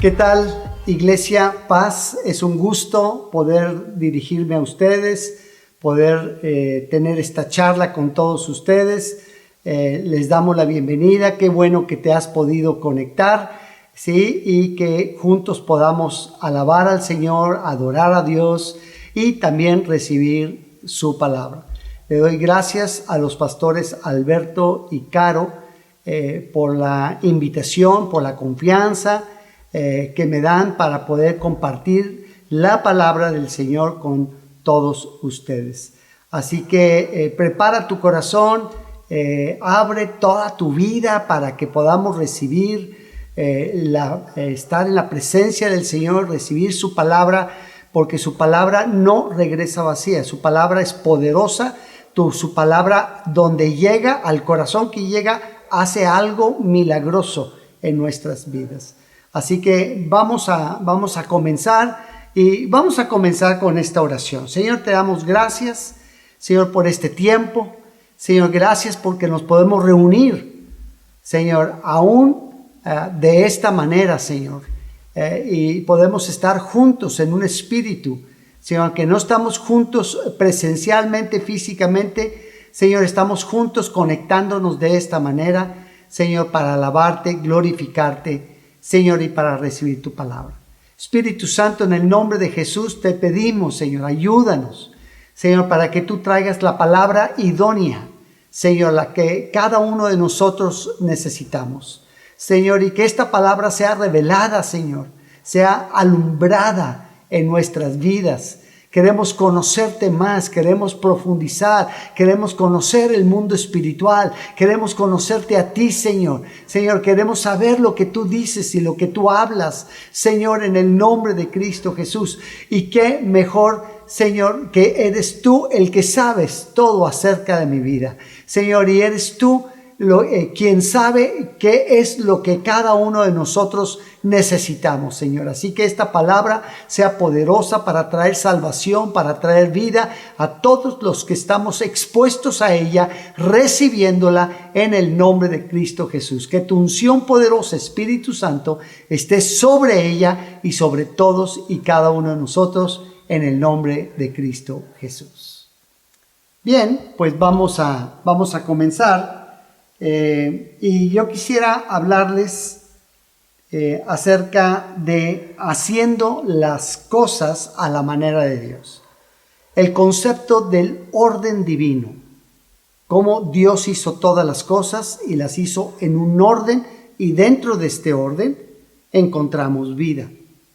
¿Qué tal, Iglesia Paz? Es un gusto poder dirigirme a ustedes, poder tener esta charla con todos ustedes. Les damos la bienvenida. Qué bueno que te has podido conectar, ¿sí? Y que juntos podamos alabar al Señor, adorar a Dios y también recibir su palabra. Le doy gracias a los pastores Alberto y Caro por la invitación, por la confianza que me dan para poder compartir la palabra del Señor con todos ustedes. Así que prepara tu corazón, abre toda tu vida para que podamos recibir, estar en la presencia del Señor, recibir su palabra, porque su palabra no regresa vacía, su palabra es poderosa, su palabra donde llega, al corazón que llega, hace algo milagroso en nuestras vidas. Así que vamos a comenzar y vamos a comenzar con esta oración. Señor, te damos gracias, Señor, por este tiempo. Señor, gracias porque nos podemos reunir, Señor, aún de esta manera, Señor. Y podemos estar juntos en un espíritu, Señor, que no estamos juntos presencialmente, físicamente, Señor, estamos juntos conectándonos de esta manera, Señor, para alabarte, glorificarte, Señor, y para recibir tu palabra. Espíritu Santo, en el nombre de Jesús te pedimos, Señor, ayúdanos, Señor, para que tú traigas la palabra idónea, Señor, la que cada uno de nosotros necesitamos, Señor, y que esta palabra sea revelada, Señor, sea alumbrada en nuestras vidas. Queremos conocerte más, queremos profundizar, queremos conocer el mundo espiritual, queremos conocerte a ti, Señor. Señor, queremos saber lo que tú dices y lo que tú hablas, Señor, en el nombre de Cristo Jesús. Y qué mejor, Señor, que eres tú el que sabes todo acerca de mi vida, Señor, y eres tú quien sabe qué es lo que cada uno de nosotros necesitamos, Señor. Así que esta palabra sea poderosa para traer salvación, para traer vida a todos los que estamos expuestos a ella, recibiéndola en el nombre de Cristo Jesús. Que tu unción poderosa, Espíritu Santo, esté sobre ella y sobre todos y cada uno de nosotros en el nombre de Cristo Jesús. Bien, pues vamos a comenzar. Y yo quisiera hablarles acerca de haciendo las cosas a la manera de Dios. El concepto del orden divino. Cómo Dios hizo todas las cosas y las hizo en un orden, y dentro de este orden encontramos vida,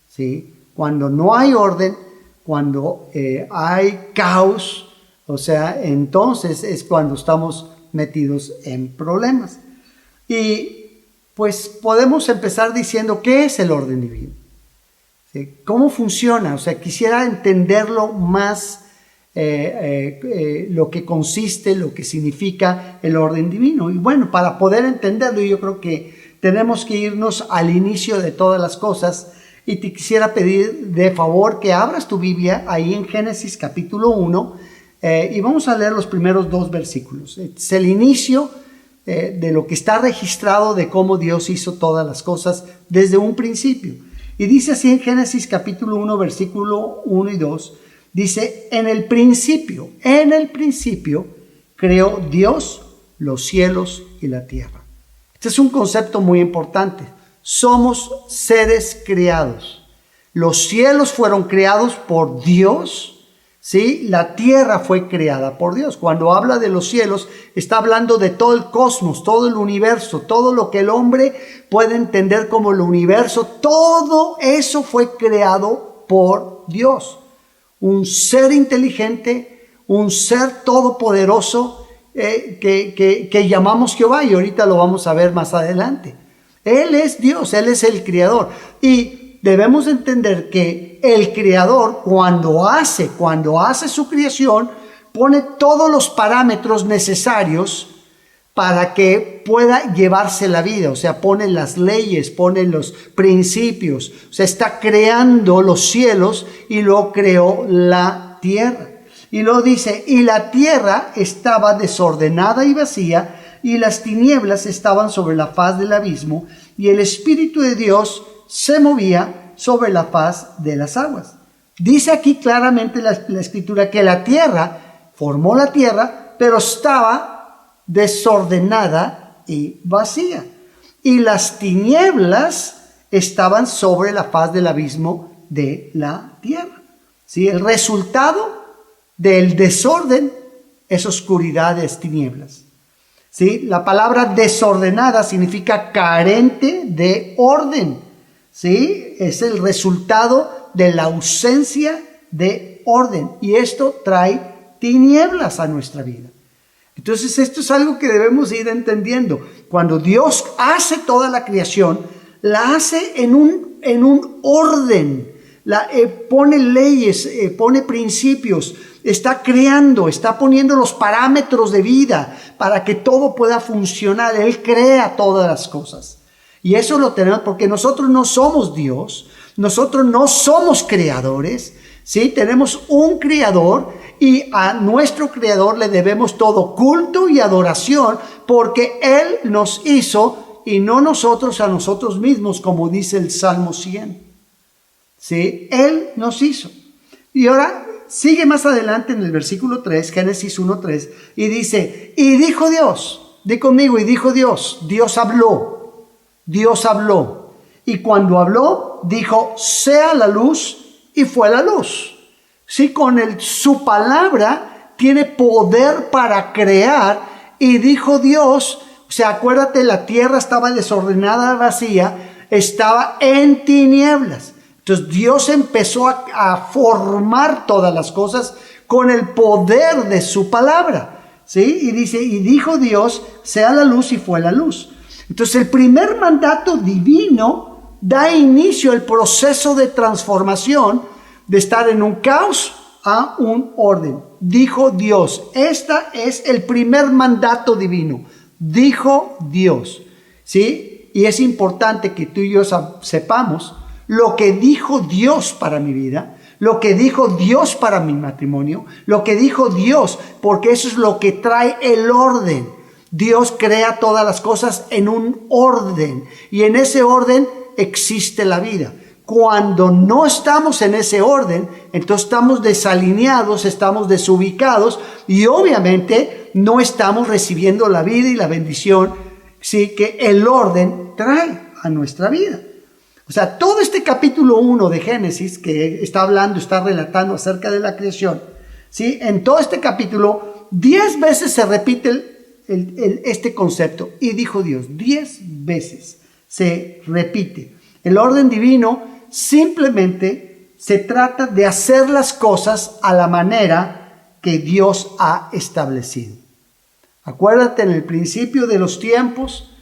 ¿sí? Cuando no hay orden, cuando hay caos, o sea, entonces es cuando estamos metidos en problemas. Y pues podemos empezar diciendo ¿qué es el orden divino? ¿Sí? ¿Cómo funciona? O sea, quisiera entenderlo más, lo que consiste, lo que significa el orden divino. Y bueno, para poder entenderlo, yo creo que tenemos que irnos al inicio de todas las cosas, y te quisiera pedir de favor que abras tu Biblia ahí en Génesis capítulo 1, y vamos a leer los primeros 2 versículos. Es el inicio de lo que está registrado de cómo Dios hizo todas las cosas desde un principio. Y dice así en Génesis capítulo 1, versículo 1 y 2, dice: en el principio creó Dios los cielos y la tierra. Este es un concepto muy importante. Somos seres creados. Los cielos fueron creados por Dios, ¿sí? La tierra fue creada por Dios. Cuando habla de los cielos, está hablando de todo el cosmos, todo el universo, todo lo que el hombre puede entender como el universo. Todo eso fue creado por Dios. Un ser inteligente, un ser todopoderoso que llamamos Jehová, y ahorita lo vamos a ver más adelante. Él es Dios, Él es el creador. Y debemos entender que el creador, cuando hace su creación, pone todos los parámetros necesarios para que pueda llevarse la vida. O sea, pone las leyes, pone los principios. O sea, está creando los cielos y luego creó la tierra. Y luego dice: y la tierra estaba desordenada y vacía, y las tinieblas estaban sobre la faz del abismo, y el Espíritu de Dios se movía sobre la faz de las aguas. Dice aquí claramente la escritura que la tierra, formó la tierra, pero estaba desordenada y vacía. Y las tinieblas estaban sobre la faz del abismo de la tierra. ¿Sí? El resultado del desorden es oscuridad, es tinieblas. ¿Sí? La palabra desordenada significa carente de orden. ¿Sí? Es el resultado de la ausencia de orden. Y esto trae tinieblas a nuestra vida. Entonces esto es algo que debemos ir entendiendo. Cuando Dios hace toda la creación, la hace en un orden. Pone leyes, pone principios, está creando, está poniendo los parámetros de vida para que todo pueda funcionar. Él crea todas las cosas. Y eso lo tenemos porque nosotros no somos Dios, nosotros no somos creadores, ¿sí? Tenemos un creador y a nuestro creador le debemos todo culto y adoración porque Él nos hizo y no nosotros a nosotros mismos, como dice el Salmo 100. ¿Sí? Él nos hizo. Y ahora sigue más adelante en el versículo 3, Génesis 1:3, y dice, y dijo Dios, di conmigo, y dijo Dios, Dios habló. Y cuando habló, dijo, sea la luz, y fue la luz. Sí, su palabra tiene poder para crear, y dijo Dios, o sea, acuérdate, la tierra estaba desordenada, vacía, estaba en tinieblas. Entonces Dios empezó a formar todas las cosas con el poder de su palabra. ¿Sí? Y dice, y dijo Dios, sea la luz, y fue la luz. Entonces el primer mandato divino da inicio al proceso de transformación de estar en un caos a un orden. Dijo Dios, este es el primer mandato divino. Dijo Dios. ¿Sí? Y es importante que tú y yo sepamos lo que dijo Dios para mi vida, lo que dijo Dios para mi matrimonio, lo que dijo Dios, porque eso es lo que trae el orden. Dios crea todas las cosas en un orden y en ese orden existe la vida. Cuando no estamos en ese orden, entonces estamos desalineados, estamos desubicados y obviamente no estamos recibiendo la vida y la bendición, sí, que el orden trae a nuestra vida. O sea, todo este capítulo 1 de Génesis que está relatando acerca de la creación, ¿sí? En todo este capítulo, 10 veces se repite este concepto. Y dijo Dios, 10 veces se repite. El orden divino simplemente se trata de hacer las cosas a la manera que Dios ha establecido. Acuérdate, en el principio de los tiempos,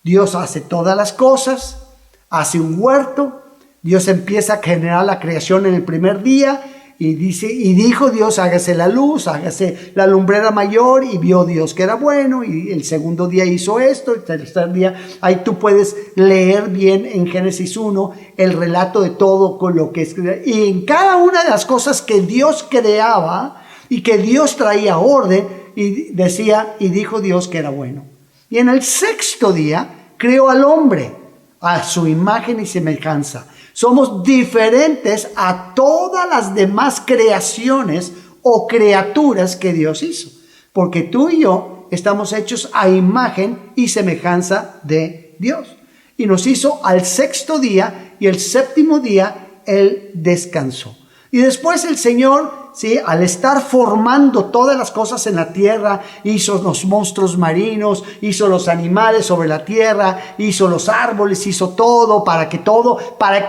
Dios hace todas las cosas, hace un huerto, Dios empieza a generar la creación en el primer día y dijo Dios, hágase la luz, hágase la lumbrera mayor, y vio Dios que era bueno, y el segundo día hizo esto, el tercer día, ahí tú puedes leer bien en Génesis 1 el relato de todo con lo que es, y en cada una de las cosas que Dios creaba y que Dios traía orden, y decía, y dijo Dios que era bueno. Y en el sexto día creó al hombre a su imagen y semejanza. Somos diferentes a todas las demás creaciones o criaturas que Dios hizo, porque tú y yo estamos hechos a imagen y semejanza de Dios. Y nos hizo al sexto día, y el séptimo día Él descansó. Y después el Señor, ¿sí?, al estar formando todas las cosas en la tierra, hizo los monstruos marinos, hizo los animales sobre la tierra, hizo los árboles, hizo todo para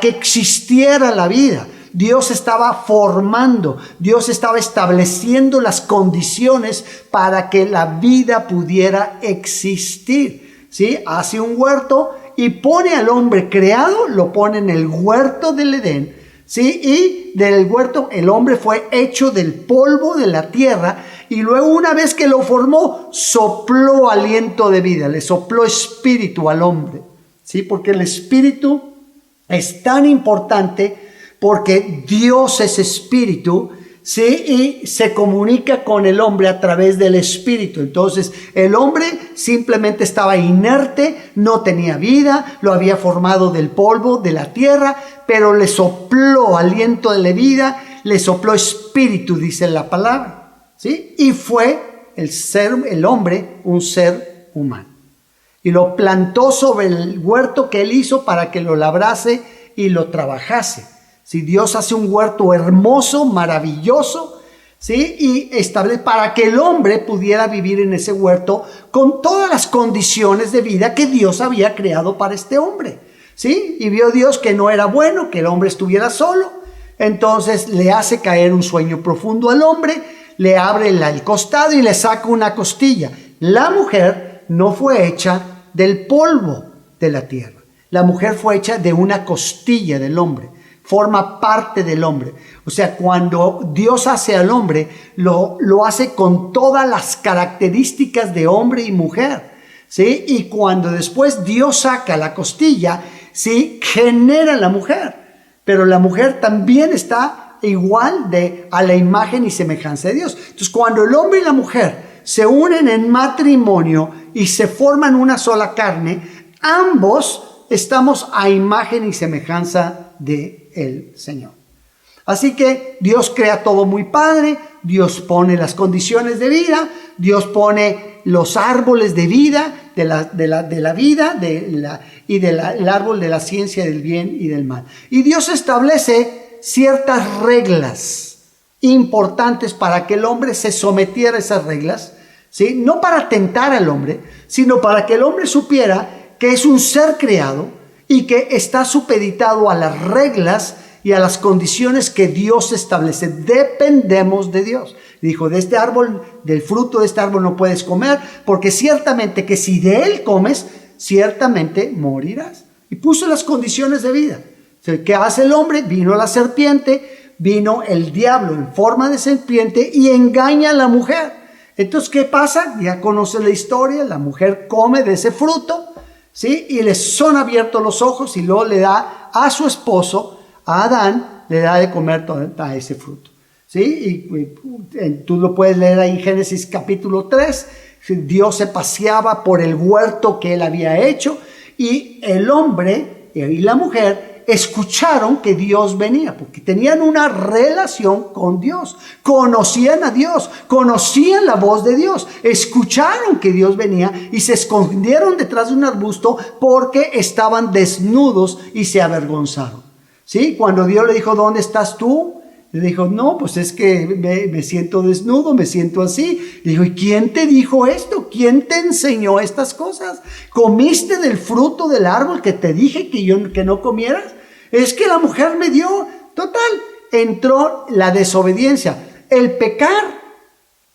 que existiera la vida. Dios estaba formando, Dios estaba estableciendo las condiciones para que la vida pudiera existir. ¿Sí? Hace un huerto y pone al hombre creado, lo pone en el huerto del Edén. ¿Sí? Y del huerto el hombre fue hecho del polvo de la tierra, y luego, una vez que lo formó, sopló aliento de vida, le sopló espíritu al hombre. ¿Sí? Porque el espíritu es tan importante, porque Dios es espíritu, ¿sí? Y se comunica con el hombre a través del espíritu. Entonces el hombre simplemente estaba inerte, no tenía vida, lo había formado del polvo de la tierra, pero le sopló aliento de vida, le sopló espíritu, dice la palabra, ¿sí? Y fue el hombre, un ser humano. Y lo plantó sobre el huerto que él hizo para que lo labrase y lo trabajase. Si Dios hace un huerto hermoso, maravilloso, ¿sí? Y establece para que el hombre pudiera vivir en ese huerto con todas las condiciones de vida que Dios había creado para este hombre, ¿sí? Y vio Dios que no era bueno que el hombre estuviera solo. Entonces le hace caer un sueño profundo al hombre, le abre el costado y le saca una costilla. La mujer no fue hecha del polvo de la tierra. La mujer fue hecha de una costilla del hombre. Forma parte del hombre. O sea, cuando Dios hace al hombre, lo hace con todas las características de hombre y mujer, ¿sí? Y cuando después Dios saca la costilla, ¿sí? Genera la mujer. Pero la mujer también está igual a la imagen y semejanza de Dios. Entonces, cuando el hombre y la mujer se unen en matrimonio y se forman una sola carne, ambos estamos a imagen y semejanza de el Señor. Así que Dios crea todo muy padre, Dios pone las condiciones de vida, Dios pone los árboles de vida, de la vida, el árbol de la ciencia del bien y del mal. Y Dios establece ciertas reglas importantes para que el hombre se sometiera a esas reglas, ¿sí? No para tentar al hombre, sino para que el hombre supiera que es un ser creado y que está supeditado a las reglas y a las condiciones que Dios establece. Dependemos de Dios. Dijo, de este árbol, del fruto de este árbol no puedes comer, porque ciertamente que si de él comes, ciertamente morirás. Y puso las condiciones de vida. ¿Qué hace el hombre? Vino la serpiente, vino el diablo en forma de serpiente y engaña a la mujer. Entonces, ¿qué pasa? Ya conoce la historia, la mujer come de ese fruto, ¿sí? Y le son abiertos los ojos y luego le da a su esposo, a Adán, le da de comer todo ese fruto, ¿sí? Y tú lo puedes leer ahí en Génesis capítulo 3. Dios se paseaba por el huerto que él había hecho y el hombre y la mujer escucharon que Dios venía, porque tenían una relación con Dios, conocían a Dios, conocían la voz de Dios, escucharon que Dios venía y se escondieron detrás de un arbusto porque estaban desnudos y se avergonzaron, ¿sí? Cuando Dios le dijo, ¿dónde estás tú? Le dijo, no, pues es que me siento desnudo, me siento así. Le dijo, ¿y quién te dijo esto? ¿Quién te enseñó estas cosas? ¿Comiste del fruto del árbol que te dije que no comieras? Es que la mujer me dio. Total, entró la desobediencia. El pecar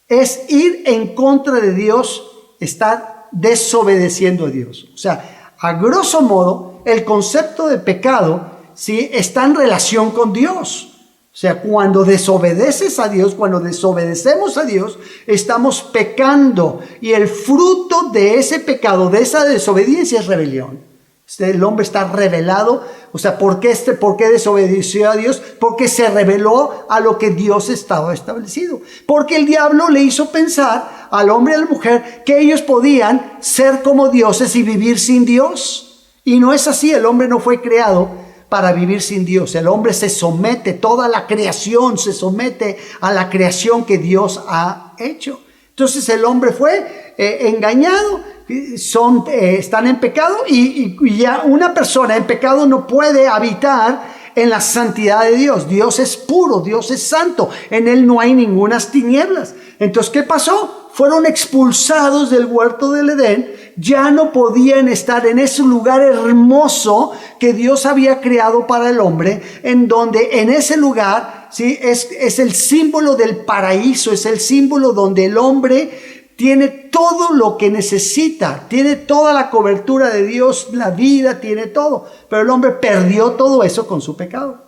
es ir en contra de Dios, estar desobedeciendo a Dios. O sea, a grosso modo, el concepto de pecado, ¿sí?, está en relación con Dios. O sea, cuando desobedeces a Dios, cuando desobedecemos a Dios, estamos pecando. Y el fruto de ese pecado, de esa desobediencia, es rebelión. El hombre está rebelado. O sea, ¿por qué desobedeció a Dios? Porque se rebeló a lo que Dios estaba establecido. Porque el diablo le hizo pensar al hombre y a la mujer que ellos podían ser como dioses y vivir sin Dios. Y no es así. El hombre no fue creado para vivir sin Dios. El hombre se somete, toda la creación se somete a la creación que Dios ha hecho. Entonces el hombre fue engañado, están en pecado y ya una persona en pecado no puede habitar en la santidad de Dios. Dios es puro, Dios es santo, en él no hay ningunas tinieblas. Entonces, ¿qué pasó? Fueron expulsados del huerto del Edén, ya no podían estar en ese lugar hermoso que Dios había creado para el hombre, en donde en ese lugar, ¿sí?, es el símbolo del paraíso, es el símbolo donde el hombre tiene todo lo que necesita, tiene toda la cobertura de Dios, la vida, tiene todo, pero el hombre perdió todo eso con su pecado.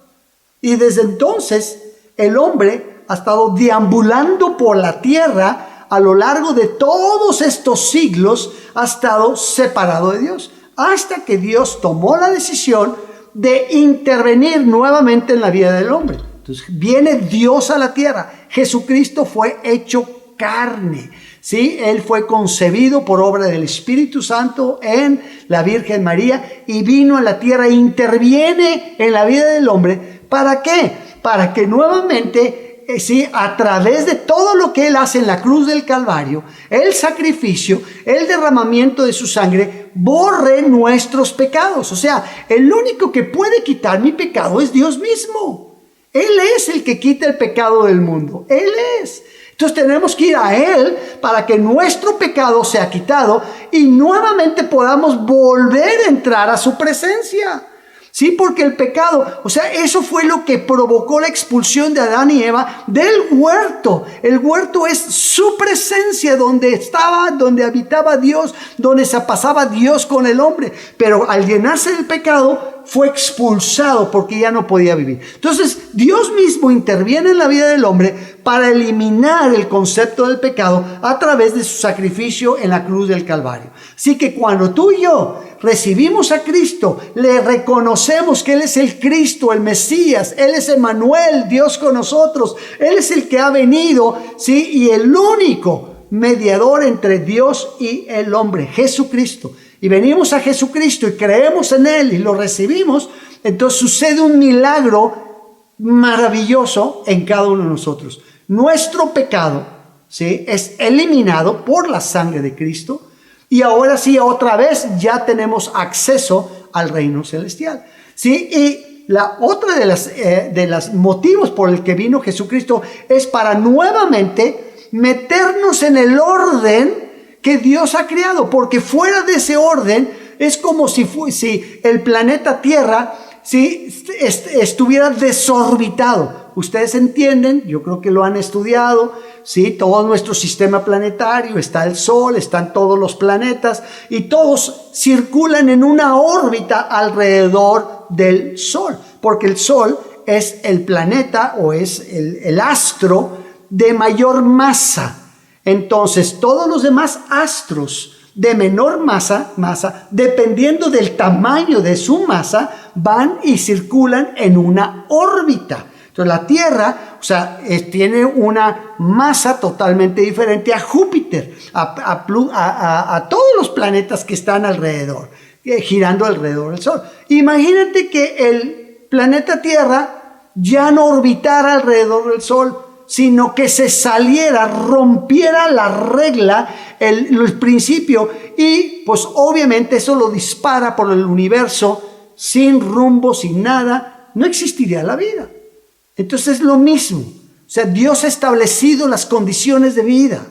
Y desde entonces el hombre ha estado deambulando por la tierra. A lo largo de todos estos siglos ha estado separado de Dios, hasta que Dios tomó la decisión de intervenir nuevamente en la vida del hombre. Entonces viene Dios a la tierra. Jesucristo fue hecho carne, ¿sí? Él fue concebido por obra del Espíritu Santo en la Virgen María y vino a la tierra e interviene en la vida del hombre. ¿Para qué? Para que nuevamente, sí, a través de todo lo que Él hace en la cruz del Calvario, el sacrificio, el derramamiento de su sangre, borre nuestros pecados. O sea, el único que puede quitar mi pecado es Dios mismo. Él es el que quita el pecado del mundo. Él es. Entonces tenemos que ir a Él para que nuestro pecado sea quitado y nuevamente podamos volver a entrar a su presencia. Sí, porque el pecado, o sea, eso fue lo que provocó la expulsión de Adán y Eva del huerto. El huerto es su presencia, donde estaba, donde habitaba Dios, donde se pasaba Dios con el hombre. Pero al llenarse del pecado, fue expulsado porque ya no podía vivir. Entonces, Dios mismo interviene en la vida del hombre para eliminar el concepto del pecado a través de su sacrificio en la cruz del Calvario. Así que cuando tú y yo recibimos a Cristo, le reconocemos que Él es el Cristo, el Mesías, Él es Emmanuel, Dios con nosotros, Él es el que ha venido, ¿sí? Y el único mediador entre Dios y el hombre, Jesucristo. Y venimos a Jesucristo y creemos en Él y lo recibimos, entonces sucede un milagro maravilloso en cada uno de nosotros. Nuestro pecado, ¿sí?, es eliminado por la sangre de Cristo. Y ahora sí, otra vez ya tenemos acceso al reino celestial. ¿Sí? Y la otra de los motivos por el que vino Jesucristo es para nuevamente meternos en el orden que Dios ha creado. Porque fuera de ese orden es como si el planeta Tierra, ¿sí?, estuviera desorbitado. Ustedes entienden, yo creo que lo han estudiado, ¿sí? Todo nuestro sistema planetario, está el Sol, están todos los planetas y todos circulan en una órbita alrededor del Sol, porque el Sol es el planeta o es el astro de mayor masa. Entonces, todos los demás astros de menor masa, dependiendo del tamaño de su masa, van y circulan en una órbita. Entonces la Tierra, o sea, tiene una masa totalmente diferente a Júpiter, a todos los planetas que están alrededor, girando alrededor del Sol. Imagínate que el planeta Tierra ya no orbitara alrededor del Sol, sino que se saliera, rompiera la regla, el principio, y pues obviamente eso lo dispara por el universo, sin rumbo, sin nada, no existiría la vida. Entonces es lo mismo. O sea, Dios ha establecido las condiciones de vida.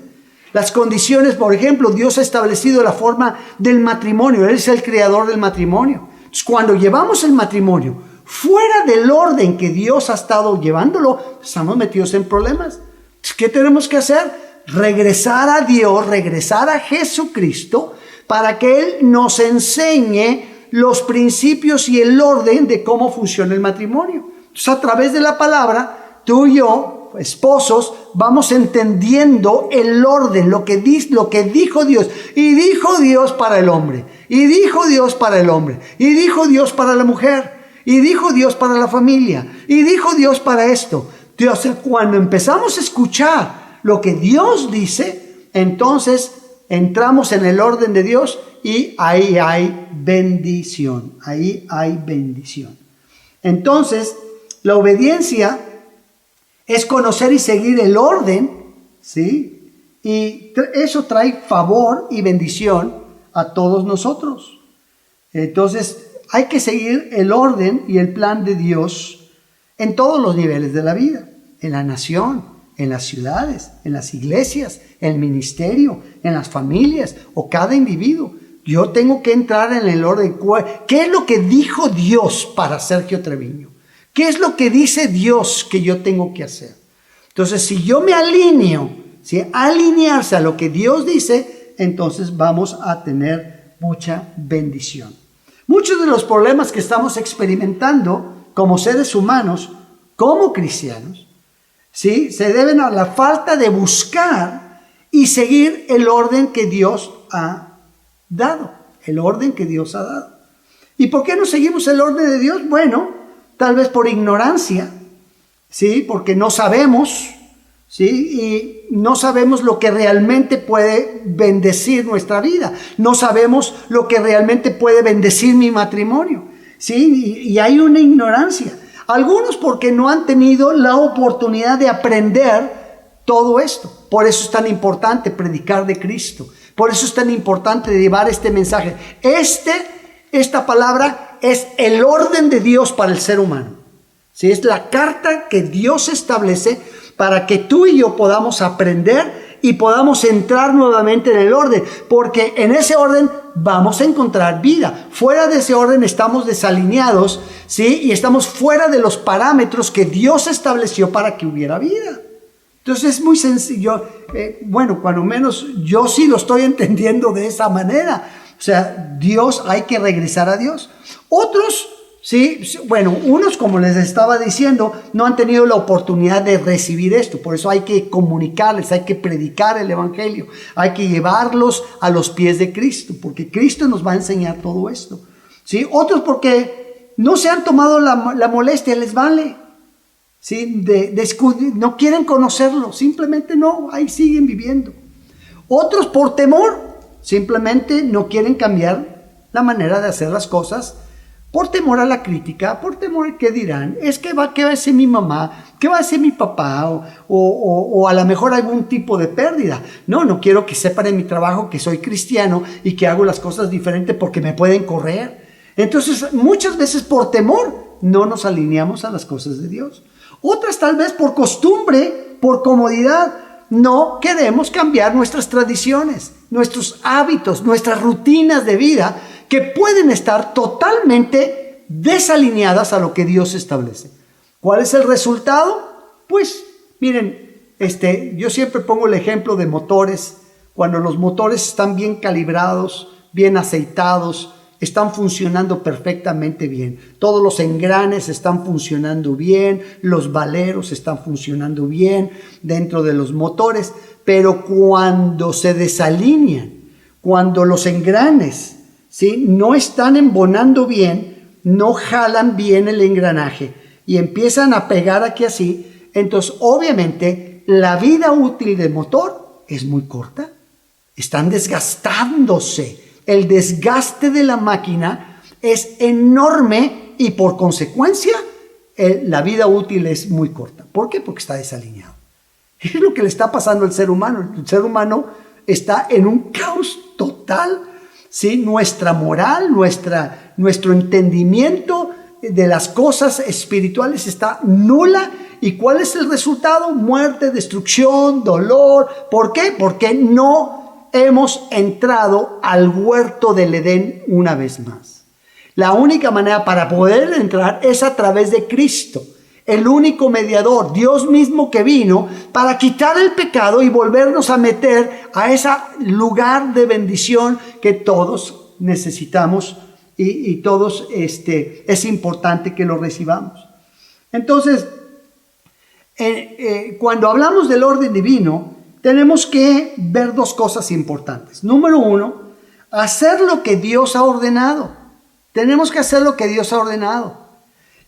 Las condiciones, por ejemplo, Dios ha establecido la forma del matrimonio. Él es el creador del matrimonio. Entonces, cuando llevamos el matrimonio fuera del orden que Dios ha estado llevándolo, estamos metidos en problemas. Entonces, ¿qué tenemos que hacer? Regresar a Dios, regresar a Jesucristo, para que Él nos enseñe los principios y el orden de cómo funciona el matrimonio. Entonces, a través de la palabra, tú y yo, esposos, vamos entendiendo el orden, lo que dijo Dios. Y dijo Dios para el hombre, y dijo Dios para el hombre, y dijo Dios para la mujer, y dijo Dios para la familia, y dijo Dios para esto. Entonces, cuando empezamos a escuchar lo que Dios dice, entonces entramos en el orden de Dios y ahí hay bendición. Ahí hay bendición. Entonces, la obediencia es conocer y seguir el orden, ¿sí? Y eso trae favor y bendición a todos nosotros. Entonces, hay que seguir el orden y el plan de Dios en todos los niveles de la vida. En la nación, en las ciudades, en las iglesias, en el ministerio, en las familias o cada individuo. Yo tengo que entrar en el orden. ¿Qué es lo que dijo Dios para Sergio Treviño? ¿Qué es lo que dice Dios que yo tengo que hacer? Entonces, si yo me alineo, si alinearse a lo que Dios dice, entonces vamos a tener mucha bendición. Muchos de los problemas que estamos experimentando como seres humanos, como cristianos, ¿sí?, se deben a la falta de buscar y seguir el orden que Dios ha dado. El orden que Dios ha dado. ¿Y por qué no seguimos el orden de Dios? Bueno, tal vez por ignorancia, ¿sí? Porque no sabemos, ¿sí? Y no sabemos lo que realmente puede bendecir nuestra vida. No sabemos lo que realmente puede bendecir mi matrimonio, ¿sí? Y hay una ignorancia. Algunos porque no han tenido la oportunidad de aprender todo esto. Por eso es tan importante predicar de Cristo. Por eso es tan importante llevar este mensaje. Esta palabra es el orden de Dios para el ser humano. ¿Sí? Es la carta que Dios establece para que tú y yo podamos aprender y podamos entrar nuevamente en el orden. Porque en ese orden vamos a encontrar vida. Fuera de ese orden estamos desalineados, ¿sí? Y estamos fuera de los parámetros que Dios estableció para que hubiera vida. Entonces es muy sencillo. Cuando menos yo sí lo estoy entendiendo de esa manera. O sea, hay que regresar a Dios. Otros, sí, unos, como les estaba diciendo, no han tenido la oportunidad de recibir esto. Por eso hay que comunicarles, hay que predicar el evangelio, hay que llevarlos a los pies de Cristo, porque Cristo nos va a enseñar todo esto. ¿Sí? Otros porque no se han tomado la molestia, les vale. ¿Sí? No quieren conocerlo, simplemente no, ahí siguen viviendo. Otros por temor, simplemente no quieren cambiar la manera de hacer las cosas, por temor a la crítica, por temor a qué dirán. Es que ¿qué va a decir mi mamá? ¿Qué va a decir mi papá? O a lo mejor algún tipo de pérdida. No quiero que sepan en mi trabajo que soy cristiano y que hago las cosas diferentes porque me pueden correr. Entonces, muchas veces por temor no nos alineamos a las cosas de Dios. Otras tal vez por costumbre, por comodidad, no queremos cambiar nuestras tradiciones, nuestros hábitos, nuestras rutinas de vida que pueden estar totalmente desalineadas a lo que Dios establece. ¿Cuál es el resultado? Pues miren, yo siempre pongo el ejemplo de motores. Cuando los motores están bien calibrados, bien aceitados, están funcionando perfectamente bien. Todos los engranes están funcionando bien, los valeros están funcionando bien dentro de los motores, pero cuando se desalinean, cuando los engranes, ¿sí?, no están embonando bien, no jalan bien el engranaje y empiezan a pegar aquí así, entonces obviamente la vida útil del motor es muy corta. Están desgastándose. El desgaste de la máquina es enorme y por consecuencia la vida útil es muy corta. ¿Por qué? Porque está desalineado. Es lo que le está pasando al ser humano. El ser humano está en un caos total, ¿sí? Nuestra moral, nuestro entendimiento de las cosas espirituales está nula. ¿Y cuál es el resultado? Muerte, destrucción, dolor. ¿Por qué? Porque no hemos entrado al huerto del Edén una vez más. La única manera para poder entrar es a través de Cristo, el único mediador, Dios mismo que vino para quitar el pecado y volvernos a meter a ese lugar de bendición que todos necesitamos y todos es importante que lo recibamos. Entonces, cuando hablamos del orden divino, tenemos que ver dos cosas importantes. Número uno, hacer lo que Dios ha ordenado. Tenemos que hacer lo que Dios ha ordenado.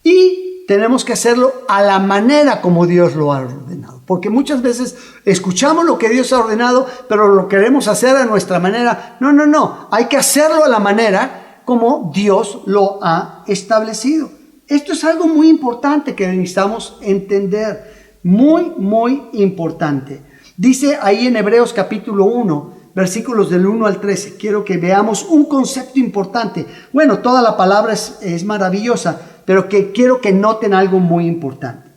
Y tenemos que hacerlo a la manera como Dios lo ha ordenado. Porque muchas veces escuchamos lo que Dios ha ordenado, pero lo queremos hacer a nuestra manera. No. Hay que hacerlo a la manera como Dios lo ha establecido. Esto es algo muy importante que necesitamos entender. Muy, muy importante. Dice ahí en Hebreos capítulo 1, versículos del 1 al 13. Quiero que veamos un concepto importante. Bueno, toda la palabra es maravillosa, pero quiero que noten algo muy importante.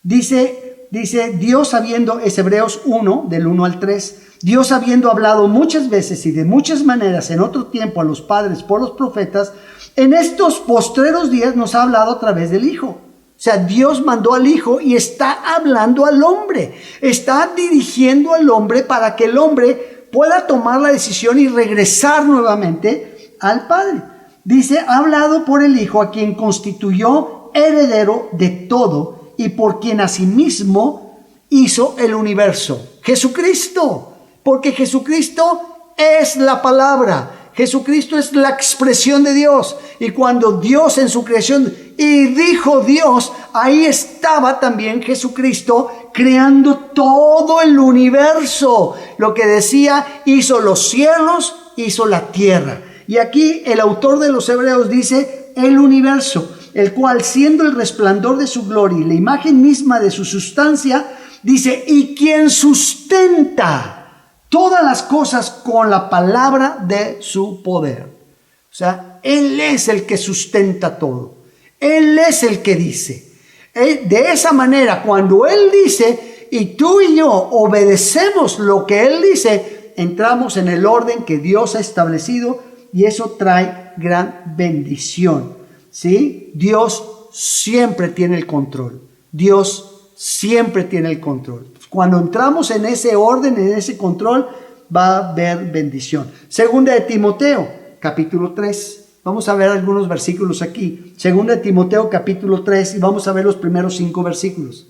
Dice Dios es Hebreos 1, del 1 al 3. Dios habiendo hablado muchas veces y de muchas maneras en otro tiempo a los padres por los profetas, en estos postreros días nos ha hablado a través del Hijo. O sea, Dios mandó al Hijo y está hablando al hombre. Está dirigiendo al hombre para que el hombre pueda tomar la decisión y regresar nuevamente al Padre. Dice, ha hablado por el Hijo a quien constituyó heredero de todo y por quien asimismo hizo el universo. Jesucristo, porque Jesucristo es la palabra. Jesucristo es la expresión de Dios. Y cuando Dios en su creación, y dijo Dios, ahí estaba también Jesucristo creando todo el universo. Lo que decía, hizo los cielos, hizo la tierra. Y aquí el autor de los Hebreos dice el universo, el cual siendo el resplandor de su gloria y la imagen misma de su sustancia, dice, y quien sustenta todas las cosas con la palabra de su poder. O sea, Él es el que sustenta todo. Él es el que dice. De esa manera, cuando Él dice y tú y yo obedecemos lo que Él dice, entramos en el orden que Dios ha establecido y eso trae gran bendición. ¿Sí? Dios siempre tiene el control. Dios siempre tiene el control. Cuando entramos en ese orden, en ese control, va a haber bendición. Segunda de Timoteo, capítulo 3. Vamos a ver algunos versículos aquí. Segunda de Timoteo, capítulo 3, y vamos a ver los primeros 5 versículos.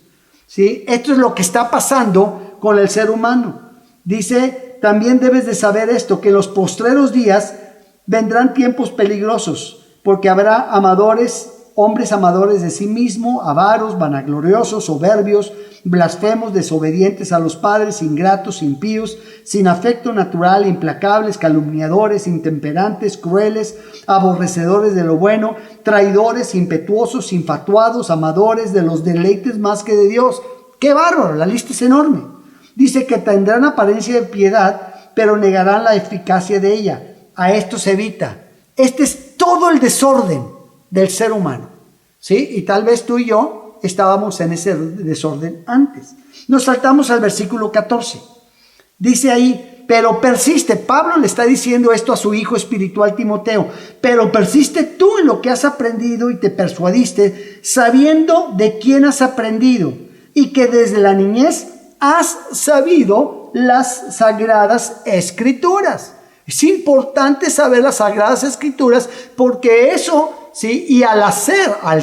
¿Sí? Esto es lo que está pasando con el ser humano. Dice, también debes de saber esto, que en los postreros días vendrán tiempos peligrosos, porque habrá hombres amadores de sí mismo, avaros, vanagloriosos, soberbios, blasfemos, desobedientes a los padres, ingratos, impíos, sin afecto natural, implacables, calumniadores, intemperantes, crueles, aborrecedores de lo bueno, traidores, impetuosos, infatuados, amadores de los deleites más que de Dios. ¡Qué bárbaro! La lista es enorme. Dice que tendrán apariencia de piedad, pero negarán la eficacia de ella. A esto se evita. Este es todo el desorden del ser humano, ¿sí? Y tal vez tú y yo estábamos en ese desorden antes. Nos saltamos al versículo 14. Dice ahí, pero persiste. Pablo le está diciendo esto a su hijo espiritual Timoteo. Pero persiste tú en lo que has aprendido y te persuadiste, sabiendo de quién has aprendido y que desde la niñez has sabido las sagradas escrituras. Es importante saber las Sagradas Escrituras porque eso, ¿sí? Y al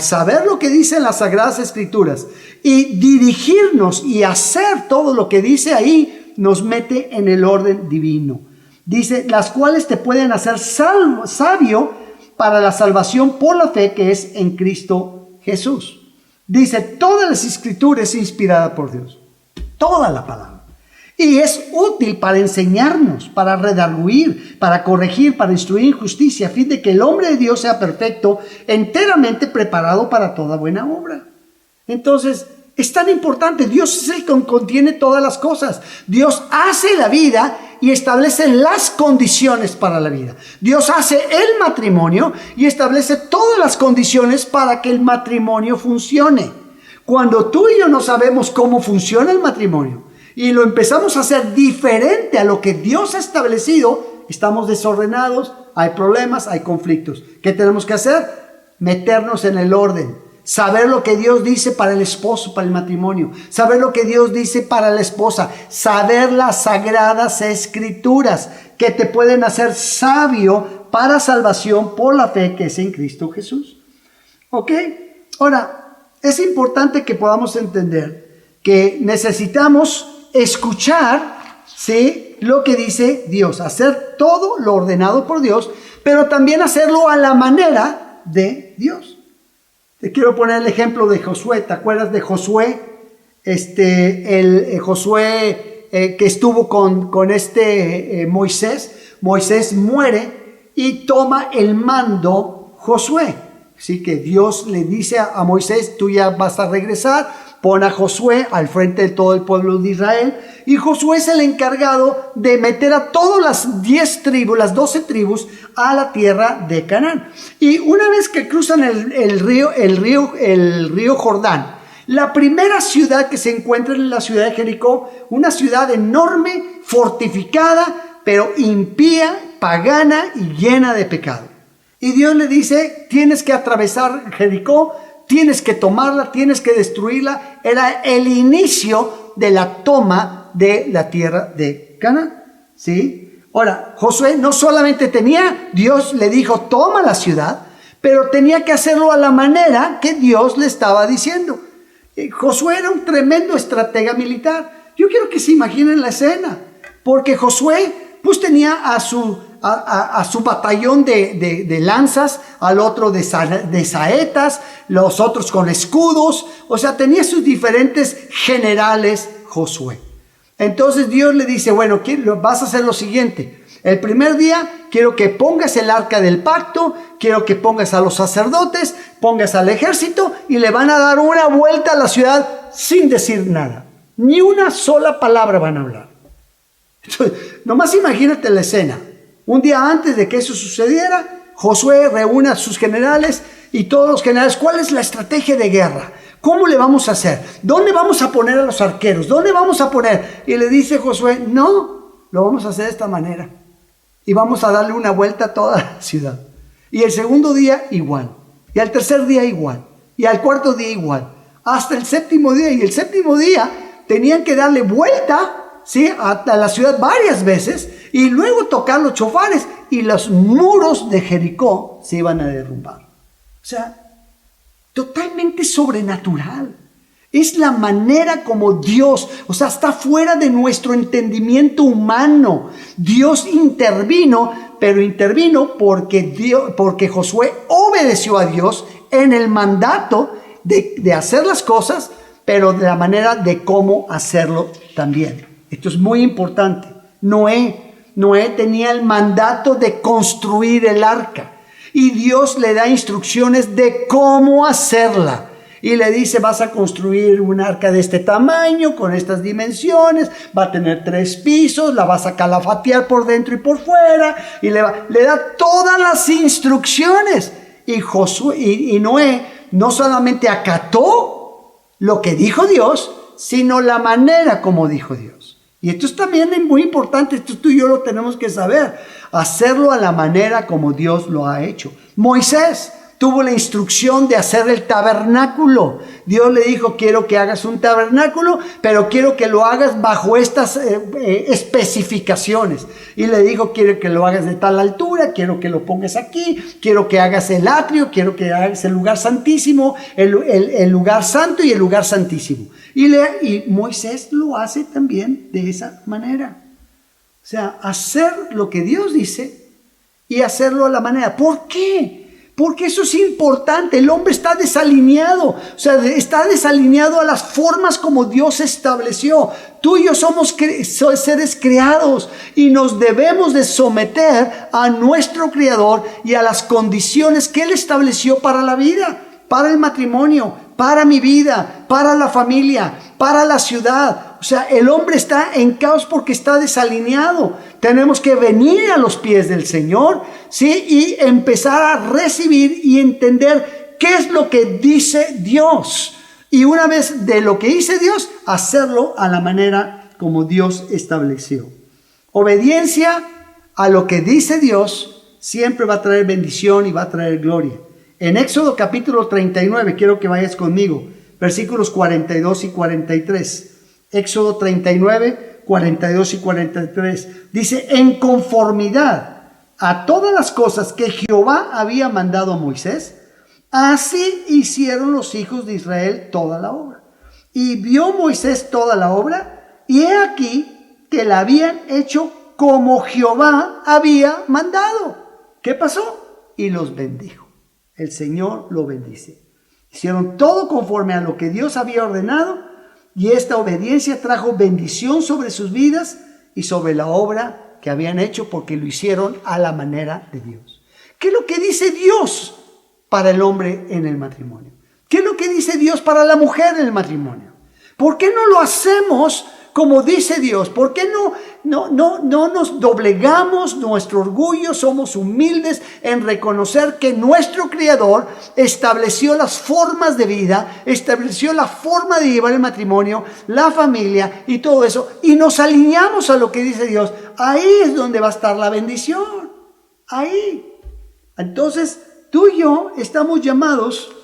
saber lo que dicen las Sagradas Escrituras y dirigirnos y hacer todo lo que dice ahí, nos mete en el orden divino. Dice, las cuales te pueden hacer sabio para la salvación por la fe que es en Cristo Jesús. Dice, todas las Escrituras es inspirada por Dios. Toda la palabra. Y es útil para enseñarnos, para redarguir, para corregir, para instruir en justicia, a fin de que el hombre de Dios sea perfecto, enteramente preparado para toda buena obra. Entonces, es tan importante. Dios es el que contiene todas las cosas. Dios hace la vida y establece las condiciones para la vida. Dios hace el matrimonio y establece todas las condiciones para que el matrimonio funcione. Cuando tú y yo no sabemos cómo funciona el matrimonio, y lo empezamos a hacer diferente a lo que Dios ha establecido, estamos desordenados, hay problemas, hay conflictos. ¿Qué tenemos que hacer? Meternos en el orden. Saber lo que Dios dice para el esposo, para el matrimonio. Saber lo que Dios dice para la esposa. Saber las Sagradas Escrituras que te pueden hacer sabio para salvación por la fe que es en Cristo Jesús. ¿Ok? Ahora, es importante que podamos entender que necesitamos escuchar, ¿sí?, lo que dice Dios, hacer todo lo ordenado por Dios, pero también hacerlo a la manera de Dios. Te quiero poner el ejemplo de Josué. ¿Te acuerdas de Josué? Josué que estuvo con Moisés. Moisés muere y toma el mando Josué. Así que Dios le dice a Moisés, tú ya vas a regresar. Pon a Josué al frente de todo el pueblo de Israel. Y Josué es el encargado de meter a todas las 10 tribus, las 12 tribus, a la tierra de Canaán. Y una vez que cruzan el río Jordán, la primera ciudad que se encuentra es la ciudad de Jericó, una ciudad enorme, fortificada, pero impía, pagana y llena de pecado. Y Dios le dice, tienes que atravesar Jericó, tienes que tomarla, tienes que destruirla. Era el inicio de la toma de la tierra de Canaán, ¿sí? Ahora, Josué no solamente Dios le dijo, toma la ciudad, pero tenía que hacerlo a la manera que Dios le estaba diciendo. Josué era un tremendo estratega militar. Yo quiero que se imaginen la escena, porque Josué pues tenía a a su batallón de lanzas, al otro de saetas, los otros con escudos. O sea, tenía sus diferentes generales Josué. Entonces Dios le dice, bueno, vas a hacer lo siguiente. El primer día quiero que pongas el arca del pacto, quiero que pongas a los sacerdotes, pongas al ejército y le van a dar una vuelta a la ciudad sin decir nada. Ni una sola palabra van a hablar. Entonces, nomás imagínate la escena. Un día antes de que eso sucediera, Josué reúne a sus generales y todos los generales. ¿Cuál es la estrategia de guerra? ¿Cómo le vamos a hacer? ¿Dónde vamos a poner a los arqueros? ¿Dónde vamos a poner? Y le dice Josué, no, lo vamos a hacer de esta manera. Y vamos a darle una vuelta a toda la ciudad. Y el segundo día igual. Y al tercer día igual. Y al cuarto día igual. Hasta el séptimo día. Y el séptimo día tenían que darle vuelta, ¿sí?, a la ciudad varias veces. Y luego tocar los chofares. Y los muros de Jericó se iban a derrumbar. O sea, totalmente sobrenatural. Es la manera como Dios, o sea, está fuera de nuestro entendimiento humano. Dios intervino, pero intervino porque Josué obedeció a Dios en el mandato de hacer las cosas, pero de la manera de cómo hacerlo también. Esto es muy importante. Noé tenía el mandato de construir el arca y Dios le da instrucciones de cómo hacerla. Y le dice, vas a construir un arca de este tamaño, con estas dimensiones, va a tener 3 pisos, la vas a calafatear por dentro y por fuera, y le da todas las instrucciones. Y Noé no solamente acató lo que dijo Dios, sino la manera como dijo Dios. Y esto es también muy importante, esto tú y yo lo tenemos que saber, hacerlo a la manera como Dios lo ha hecho. Moisés tuvo la instrucción de hacer el tabernáculo. Dios le dijo, quiero que hagas un tabernáculo, pero quiero que lo hagas bajo estas especificaciones. Y le dijo, quiero que lo hagas de tal altura, quiero que lo pongas aquí, quiero que hagas el atrio, quiero que hagas el lugar santísimo, el lugar santo y el lugar santísimo. Y Moisés lo hace también de esa manera. O sea, hacer lo que Dios dice y hacerlo a la manera. ¿Por qué? Porque eso es importante. El hombre está desalineado. O sea, está desalineado a las formas como Dios estableció. Tú y yo somos seres creados y nos debemos de someter a nuestro Creador y a las condiciones que Él estableció para la vida, para el matrimonio, para mi vida, para la familia, para la ciudad. O sea, el hombre está en caos porque está desalineado. Tenemos que venir a los pies del Señor, ¿sí?, y empezar a recibir y entender qué es lo que dice Dios. Y una vez de lo que dice Dios, hacerlo a la manera como Dios estableció. Obediencia a lo que dice Dios siempre va a traer bendición y va a traer gloria. En Éxodo capítulo 39, quiero que vayas conmigo, versículos 42 y 43. Éxodo 39, 42 y 43. Dice, en conformidad a todas las cosas que Jehová había mandado a Moisés, así hicieron los hijos de Israel toda la obra. Y vio Moisés toda la obra, y he aquí que la habían hecho como Jehová había mandado. ¿Qué pasó? Y los bendijo. El Señor lo bendice. Hicieron todo conforme a lo que Dios había ordenado, y esta obediencia trajo bendición sobre sus vidas y sobre la obra que habían hecho, porque lo hicieron a la manera de Dios. ¿Qué es lo que dice Dios para el hombre en el matrimonio? ¿Qué es lo que dice Dios para la mujer en el matrimonio? ¿Por qué no lo hacemos como dice Dios? ¿Por qué no nos doblegamos nuestro orgullo? Somos humildes en reconocer que nuestro Creador estableció las formas de vida, estableció la forma de llevar el matrimonio, la familia y todo eso, y nos alineamos a lo que dice Dios. Ahí es donde va a estar la bendición. Ahí. Entonces, tú y yo estamos llamados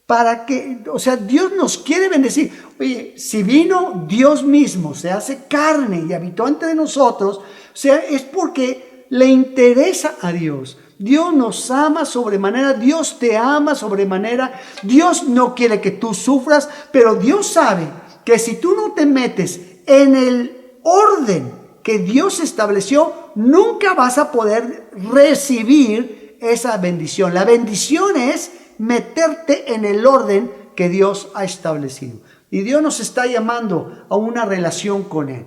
para que, o sea, Dios nos quiere bendecir. Oye, si vino Dios mismo, se hace carne y habitó entre nosotros, o sea, es porque le interesa a Dios. Dios nos ama sobremanera, Dios te ama sobremanera. Dios no quiere que tú sufras, pero Dios sabe que si tú no te metes en el orden que Dios estableció, nunca vas a poder recibir esa bendición. La bendición es meterte en el orden que Dios ha establecido. Y Dios nos está llamando a una relación con Él.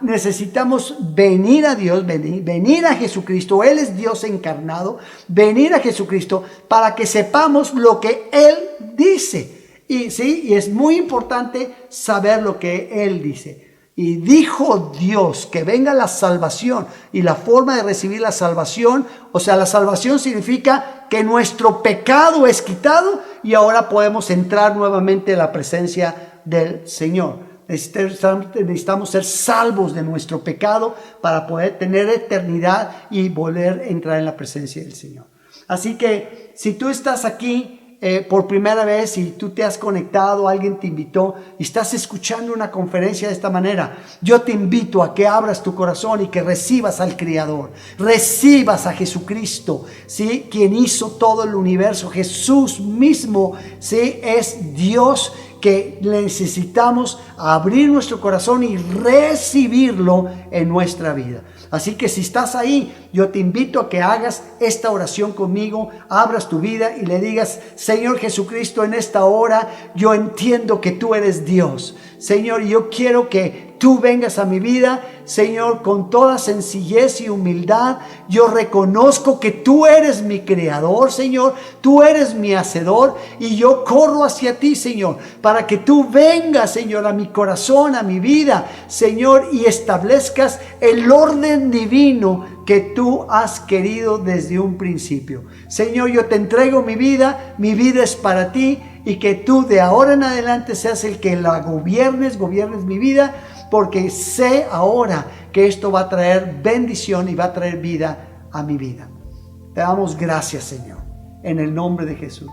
Necesitamos venir a Dios, venir a Jesucristo. Él es Dios encarnado. Venir a Jesucristo para que sepamos lo que Él dice. Y es muy importante saber lo que Él dice. Y dijo Dios que venga la salvación, y la forma de recibir la salvación, o sea, la salvación significa que nuestro pecado es quitado y ahora podemos entrar nuevamente en la presencia del Señor. Necesitamos ser salvos de nuestro pecado para poder tener eternidad y volver a entrar en la presencia del Señor. Así que si tú estás aquí por primera vez y tú te has conectado, alguien te invitó y estás escuchando una conferencia de esta manera, yo te invito a que abras tu corazón y que recibas al Creador, recibas a Jesucristo, ¿sí? Quien hizo todo el universo. Jesús mismo, ¿sí? Es Dios, que necesitamos abrir nuestro corazón y recibirlo en nuestra vida. Así que si estás ahí, yo te invito a que hagas esta oración conmigo, abras tu vida y le digas: Señor Jesucristo, en esta hora yo entiendo que tú eres Dios. Señor, yo quiero que tú vengas a mi vida, Señor, con toda sencillez y humildad. Yo reconozco que tú eres mi creador, Señor, tú eres mi hacedor, y yo corro hacia ti, Señor, para que tú vengas, Señor, a mi corazón, a mi vida, Señor, y establezcas el orden divino que tú has querido desde un principio. Señor, yo te entrego mi vida es para ti, y que tú de ahora en adelante seas el que la gobiernes mi vida, porque sé ahora que esto va a traer bendición y va a traer vida a mi vida. Te damos gracias, Señor, en el nombre de Jesús.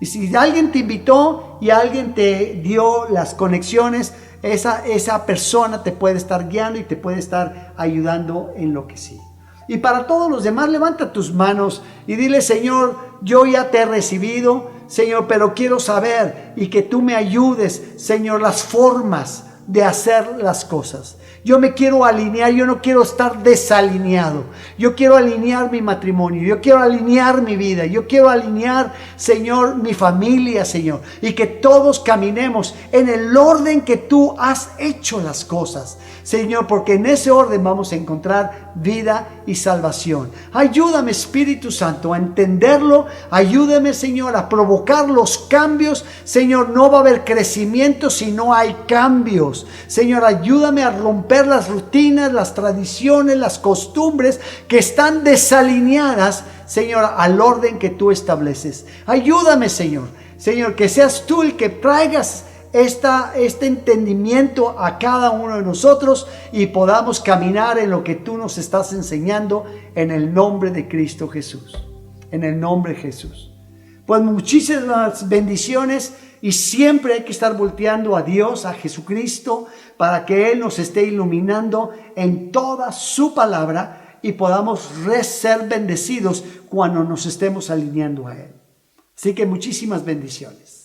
Y si alguien te invitó y alguien te dio las conexiones, esa persona te puede estar guiando y te puede estar ayudando en lo que sigue. Y para todos los demás, levanta tus manos y dile: Señor, yo ya te he recibido, Señor, pero quiero saber y que tú me ayudes, Señor, las formas de hacer las cosas. Yo me quiero alinear, yo no quiero estar desalineado. Yo quiero alinear mi matrimonio, yo quiero alinear mi vida, yo quiero alinear, Señor, mi familia, Señor, y que todos caminemos en el orden que tú has hecho las cosas, Señor, porque en ese orden vamos a encontrar vida y salvación. Ayúdame, Espíritu Santo, a entenderlo. Ayúdame, Señor, a provocar los cambios. Señor, no va a haber crecimiento si no hay cambios. Señor, ayúdame a romper las rutinas, las tradiciones, las costumbres que están desalineadas, Señor, al orden que tú estableces. Ayúdame, Señor. Señor, que seas tú el que traigas este entendimiento a cada uno de nosotros y podamos caminar en lo que tú nos estás enseñando, en el nombre de Cristo Jesús. En el nombre de Jesús. Pues muchísimas bendiciones, y siempre hay que estar volteando a Dios, a Jesucristo, para que Él nos esté iluminando en toda su palabra y podamos ser bendecidos cuando nos estemos alineando a Él. Así que muchísimas bendiciones.